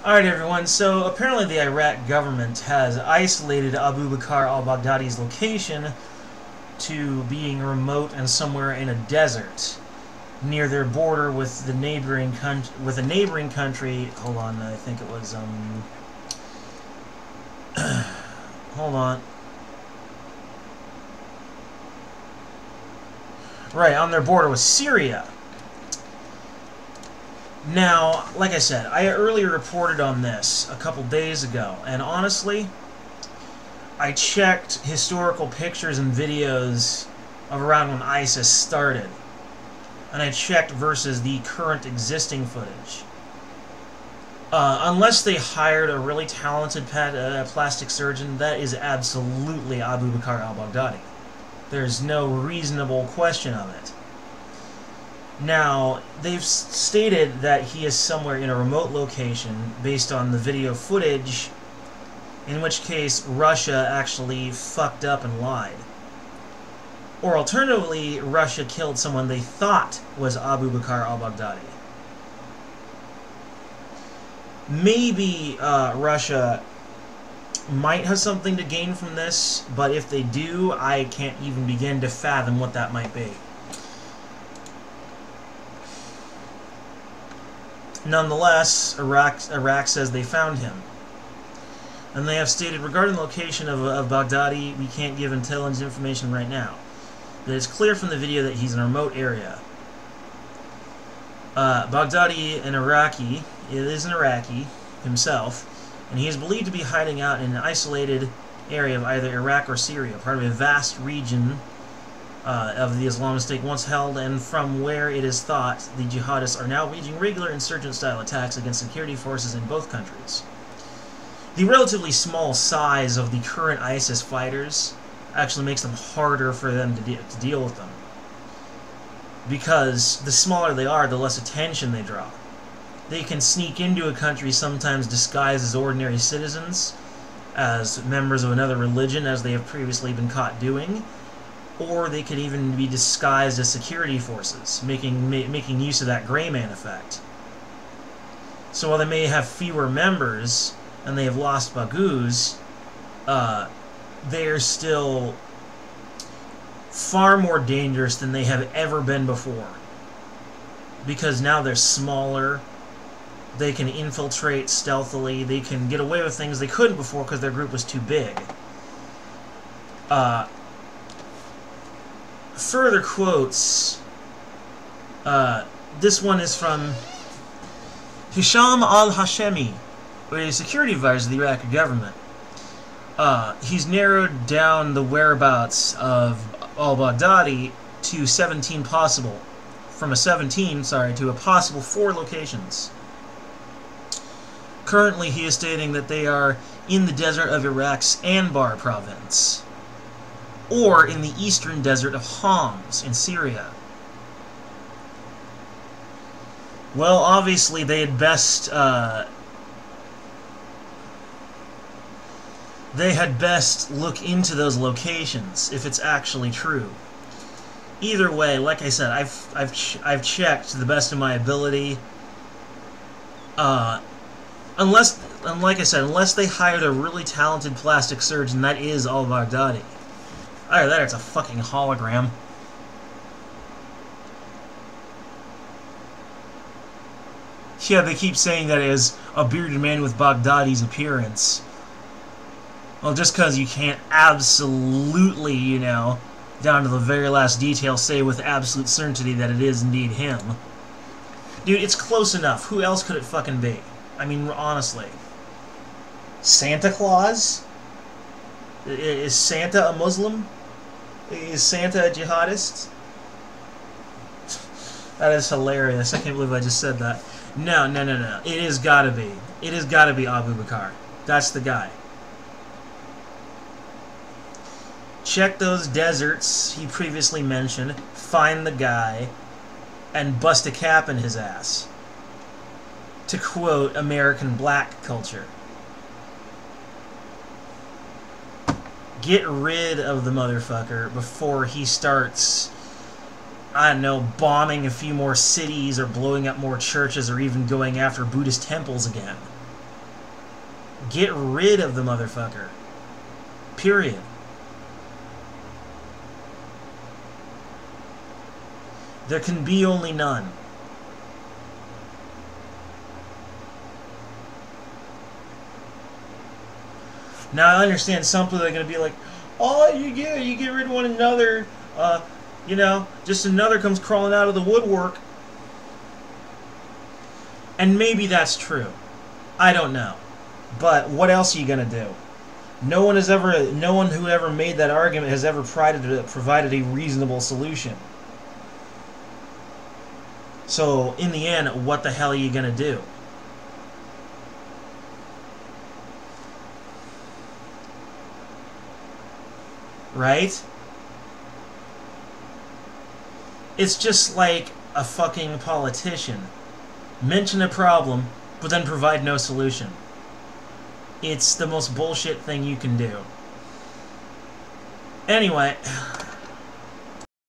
Alright everyone, so apparently the Iraq government has isolated Abu Bakr al-Baghdadi's location to being remote and somewhere in a desert near their border with the neighboring country. Hold on, I think it was hold on. Right, on their border with Syria. Now, like I said, I earlier reported on this a couple days ago, and honestly, I checked historical pictures and videos of around when ISIS started, and I checked versus the current existing footage. Unless they hired a really talented plastic surgeon, that is absolutely Abu Bakr al-Baghdadi. There's no reasonable question of it. Now, they've stated that he is somewhere in a remote location based on the video footage, in which case Russia actually fucked up and lied. Or alternatively, Russia killed someone they thought was Abu Bakr al-Baghdadi. Maybe Russia might have something to gain from this, but if they do, I can't even begin to fathom what that might be. Nonetheless, Iraq says they found him. And they have stated, regarding the location of Baghdadi, we can't give intelligence information right now. But it's clear from the video that he's in a remote area. Baghdadi, is an Iraqi himself, and he is believed to be hiding out in an isolated area of either Iraq or Syria, part of a vast region of the Islamic State once held, and from where it is thought the jihadists are now waging regular insurgent-style attacks against security forces in both countries. The relatively small size of the current ISIS fighters actually makes them harder for them to deal with them, because the smaller they are, the less attention they draw. They can sneak into a country sometimes disguised as ordinary citizens, as members of another religion, as they have previously been caught doing, or they could even be disguised as security forces, making use of that gray man effect. So while they may have fewer members, and they have lost Baghouz, they are still far more dangerous than they have ever been before. Because now they're smaller, they can infiltrate stealthily, they can get away with things they couldn't before because their group was too big. Further quotes. This one is from Hisham al-Hashemi, a security advisor of the Iraqi government. He's narrowed down the whereabouts of al-Baghdadi to 17 possible, from a 17, to a possible 4 locations. Currently, he is stating that they are in the desert of Iraq's Anbar province, or in the eastern desert of Homs in Syria. Well, obviously they had best look into those locations if it's actually true. Either way, like I said, I've checked to the best of my ability. Unless they hired a really talented plastic surgeon, that is al-Baghdadi. Either that or it's a fucking hologram. Yeah, they keep saying that it is a bearded man with Baghdadi's appearance. Well, just because you can't absolutely, down to the very last detail, say with absolute certainty that it is indeed him. Dude, it's close enough. Who else could it fucking be? I mean, honestly. Santa Claus? Is Santa a Muslim? Is Santa a jihadist? That is hilarious. I can't believe I just said that. No. It has gotta be. It has gotta be Abu Bakr. That's the guy. Check those deserts he previously mentioned, find the guy, and bust a cap in his ass. To quote American black culture. Get rid of the motherfucker before he starts, I don't know, bombing a few more cities or blowing up more churches or even going after Buddhist temples again. Get rid of the motherfucker. Period. There can be only none. Now I understand some people are going to be like, oh, you get rid of one another, you know, just another comes crawling out of the woodwork. And maybe that's true. I don't know. But what else are you going to do? No one who ever made that argument has ever provided a reasonable solution. So, in the end, what the hell are you going to do? Right? It's just like a fucking politician. Mention a problem, but then provide no solution. It's the most bullshit thing you can do. Anyway,